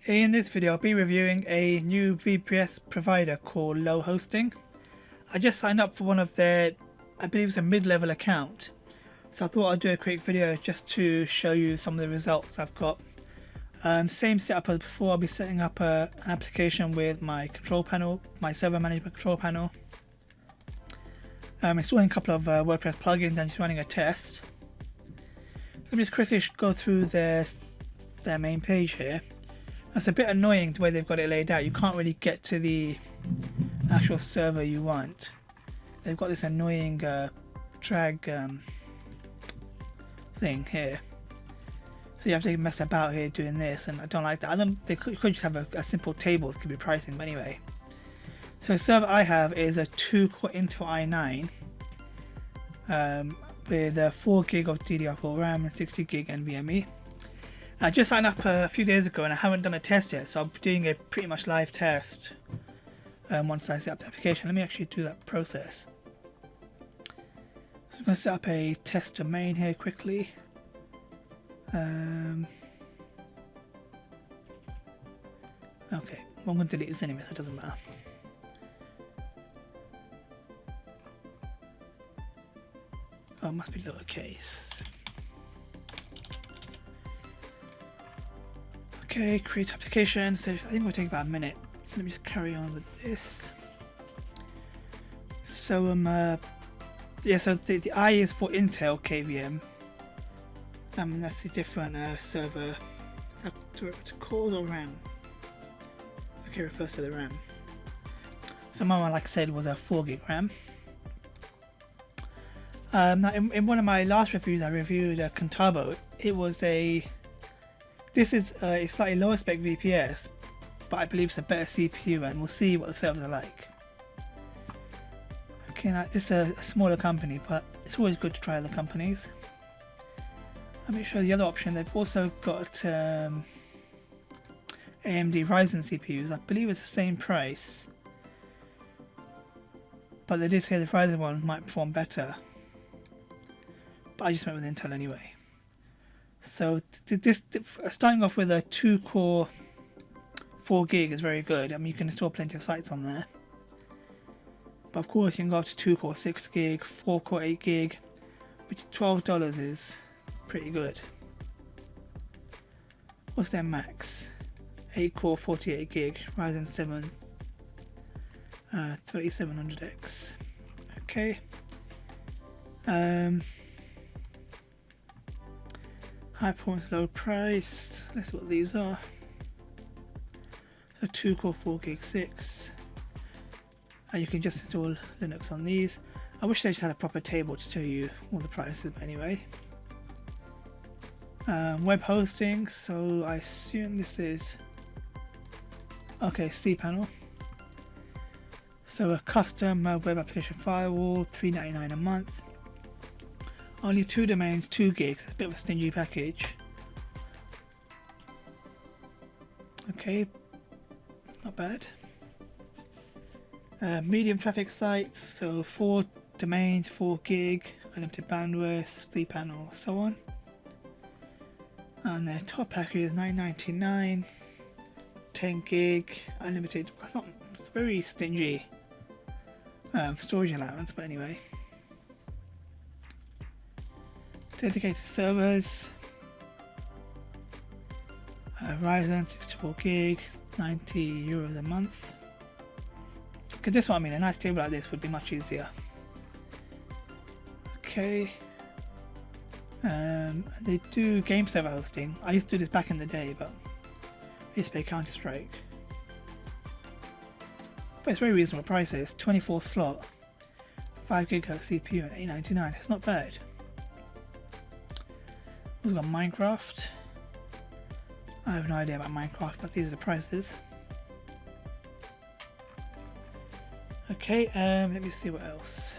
In this video I'll be reviewing a new VPS provider called Low Hosting. I just signed up for one of their, I believe it's a mid-level account, so I thought I'd do a quick video just to show you some of the results I've got. Same setup as before. I'll be setting up an application with my control panel, my server management control panel. Installing a couple of WordPress plugins and just running a test. Let me just quickly go through their main page here. It's a bit annoying the way they've got it laid out. You can't really get to the actual server you want. They've got this annoying drag thing here, so you have to mess about here doing this, and I don't like that. They could just have a simple table that could be pricing, but anyway. So the server I have is a 2-core Intel i9 with 4 gig of DDR4 RAM and 60 gig NVMe. I just signed up a few days ago and I haven't done a test yet, so I'm doing a pretty much live test once I set up the application. Let me actually do that process. So I'm going to set up a test domain here quickly. Okay, well, I'm going to delete this anyway, so it doesn't matter. Oh, it must be lowercase. Okay, create application. So I think it'll take about a minute. So let me just carry on with this. So yeah. So the I is for Intel KVM. That's a different server. Is that to cores or RAM? Okay, refers to the RAM. So my one, like I said, was a 4 gig RAM. Now in one of my last reviews, I reviewed a Contabo. It was a. This is a slightly lower spec VPS, but I believe it's a better CPU, and we'll see what the servers are like. Okay, now this is a smaller company, but it's always good to try other companies. Let me show you the other option. They've also got AMD Ryzen CPUs. I believe it's the same price, but they did say the Ryzen one might perform better. But I just went with Intel anyway. So this starting off with a 2-core 4 gig is very good. I mean, you can install plenty of sites on there. But of course you can go up to 2-core 6 gig, 4-core 8 gig, which $12 is pretty good. What's their max? 8-core 48 gig, Ryzen 7 3700X. Okay. High performance, low priced. That's what these are. So 2-core 4 gig 6. And you can just install Linux on these. I wish they just had a proper table to tell you all the prices, but anyway. Web hosting, so I assume this is okay, cPanel. So a custom web application firewall, $3.99 a month. Only 2 domains, 2 gigs. It's a bit of a stingy package. Okay, not bad. Medium traffic sites, so 4 domains, 4 gig, unlimited bandwidth, cPanel, so on. And their top package is $9.99, 10 gig, unlimited. That's not. It's very stingy storage allowance, but anyway. Dedicated servers, Ryzen 64 gig, €90 a month. Okay, this one, I mean, a nice table like this would be much easier. Okay, they do game server hosting. I used to do this back in the day, but I used to play Counter-Strike. But it's very reasonable prices. 24 slot, 5 GHz CPU at $8.99. It's not bad. We've got Minecraft. I have no idea about Minecraft, but these are the prices. Okay, let me see what else.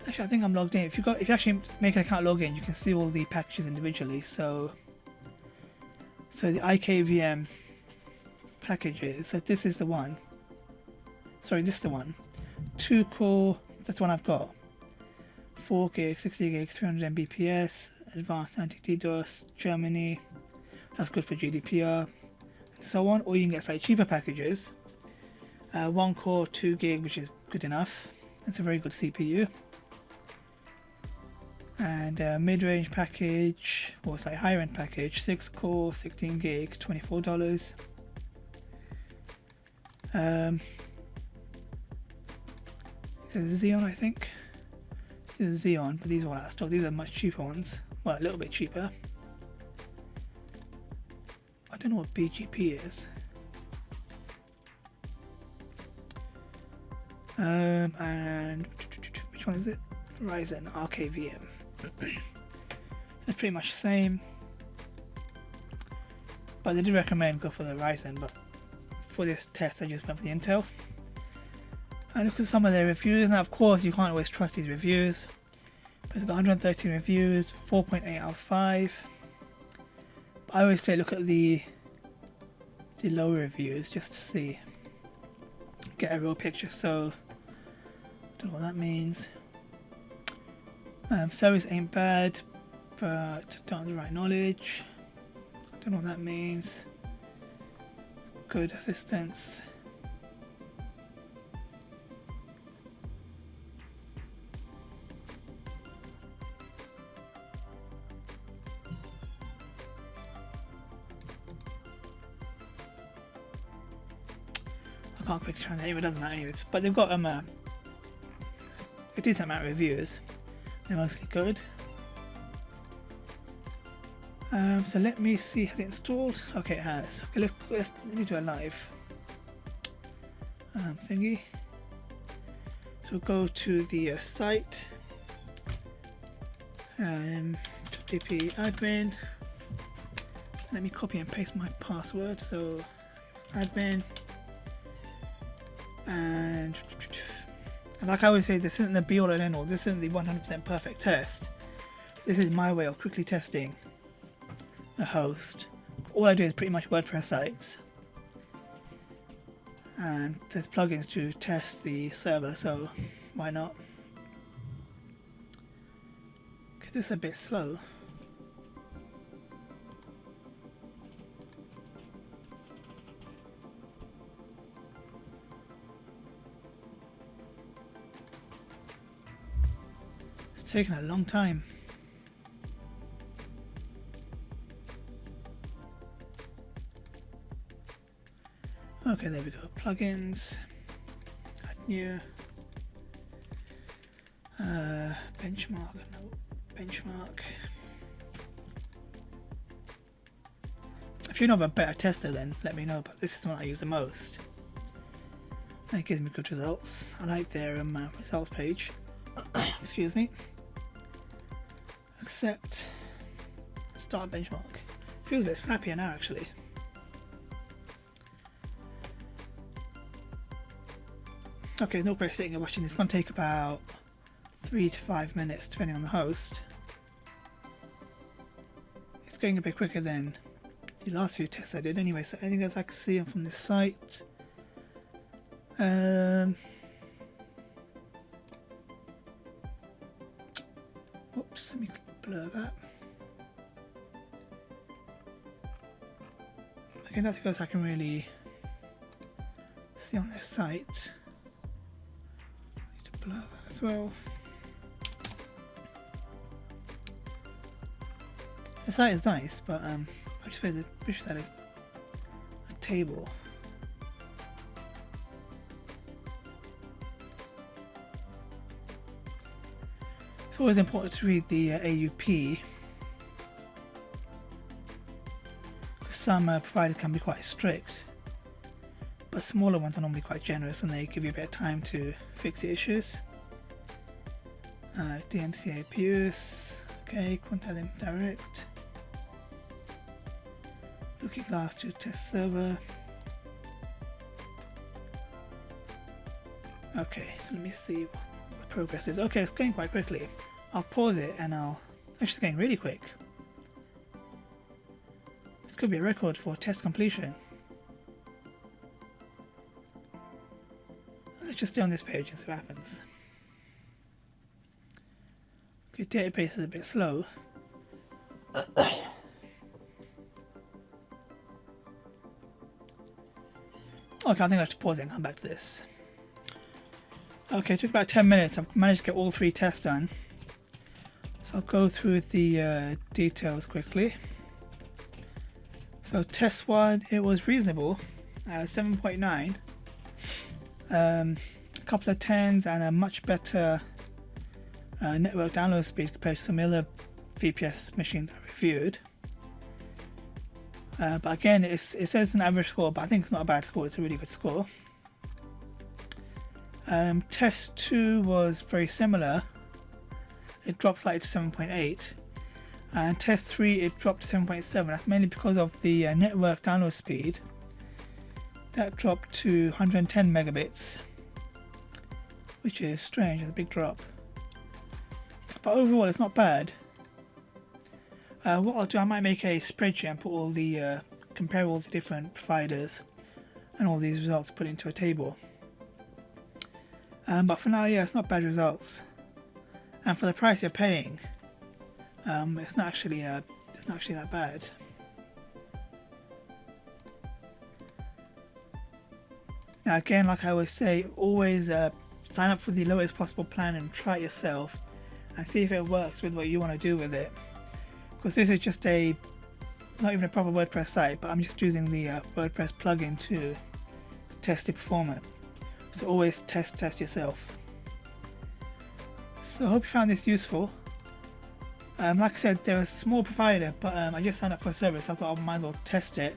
Actually, I think I'm logged in. If you actually make an account login, you can see all the packages individually. So the IKVM packages. So this is the one. Sorry, this is the one. 2-core. That's the one I've got. 4 gig, 60 gig, 300 Mbps, advanced anti-DDoS, Germany, That's good for GDPR and so on. Or you can get slightly cheaper packages. 1 core, 2 gig, which is good enough. It's a very good CPU. And mid-range package, or say higher-end package, 6 core, 16 gig, $24. This is Xeon, I think. This is Xeon, but these are all out of stock. These are much cheaper ones. Well, a little bit cheaper. I don't know what BGP is. And which one is it? Ryzen KVM. It's pretty much the same. But they do recommend go for the Ryzen, but for this test I just went for the Intel. And look at some of their reviews. Now of course you can't always trust these reviews. But it's got 113 reviews, 4.8 out of 5. But I always say look at the lower reviews just to see. Get a real picture. So don't know what that means. Service ain't bad, but don't have the right knowledge. Don't know what that means. Good assistance. I can't quickly translate it, it doesn't matter anyways. But they've got a decent amount of reviews. They're mostly good. So let me see, has it installed? Okay, it has. Okay, let me do a live thingy. So go to the site, wp admin. Let me copy and paste my password. So admin, and like I always say, this isn't the be all and end all. This isn't the 100% perfect test. This is my way of quickly testing a host. All I do is pretty much WordPress sites, and there's plugins to test the server, so why not? Okay, this is a bit slow. It's taken a long time. Okay, there we go. Plugins, add new, benchmark, no, benchmark. If you know of a better tester, then let me know, but this is the one I use the most. And it gives me good results. I like their results page. Excuse me. Accept, start benchmark. Feels a bit snappier now actually. Okay, no press sitting and watching this. It's going to take about 3 to 5 minutes depending on the host. It's going a bit quicker than the last few tests I did anyway, so anything else I can see from this site. Whoops, let me blur that. Okay, nothing else I can really see on this site. Blur that as well. The site is nice, but I just wish they had a table. It's always important to read the AUP. Some providers can be quite strict, but smaller ones are normally quite generous and they give you a bit of time to fix the issues. DMCA abuse, okay, contact them direct. Looking Glass to test server. Okay, so let me see what the progress is. Okay, it's going quite quickly. I'll pause it and actually it's going really quick. This could be a record for test completion. Let's just stay on this page and see what happens. Okay, database is a bit slow. Okay, I think I should pause it and come back to this. Okay, it took about 10 minutes. I've managed to get all 3 tests done. So I'll go through the details quickly. So test 1, it was reasonable, 7.9. A couple of 10s and a much better network download speed compared to some other VPS machines I reviewed. But again, it says an average score, but I think it's not a bad score, it's a really good score. Test 2 was very similar. It dropped slightly to 7.8. And test 3, it dropped to 7.7. That's mainly because of the network download speed. That dropped to 110 megabits, which is strange, it's a big drop. But overall, it's not bad. What I'll do, I might make a spreadsheet and put all the compare all the different providers and all these results put into a table. But for now, yeah, it's not bad results. And for the price you're paying, it's not actually that bad. Now again, like I always say, always sign up for the lowest possible plan and try it yourself and see if it works with what you want to do with it. Because this is just not even a proper WordPress site, but I'm just using the WordPress plugin to test the performance. So always test yourself. So I hope you found this useful. Like I said, they're a small provider, but I just signed up for a service, so I thought I might as well test it.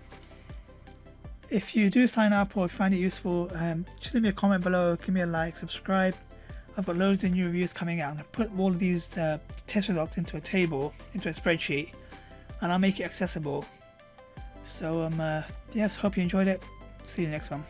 If you do sign up or find it useful, just leave me a comment below, give me a like, subscribe. I've got loads of new reviews coming out. I'm going to put all of these test results into a table, into a spreadsheet, and I'll make it accessible. So yes, hope you enjoyed it. See you next one.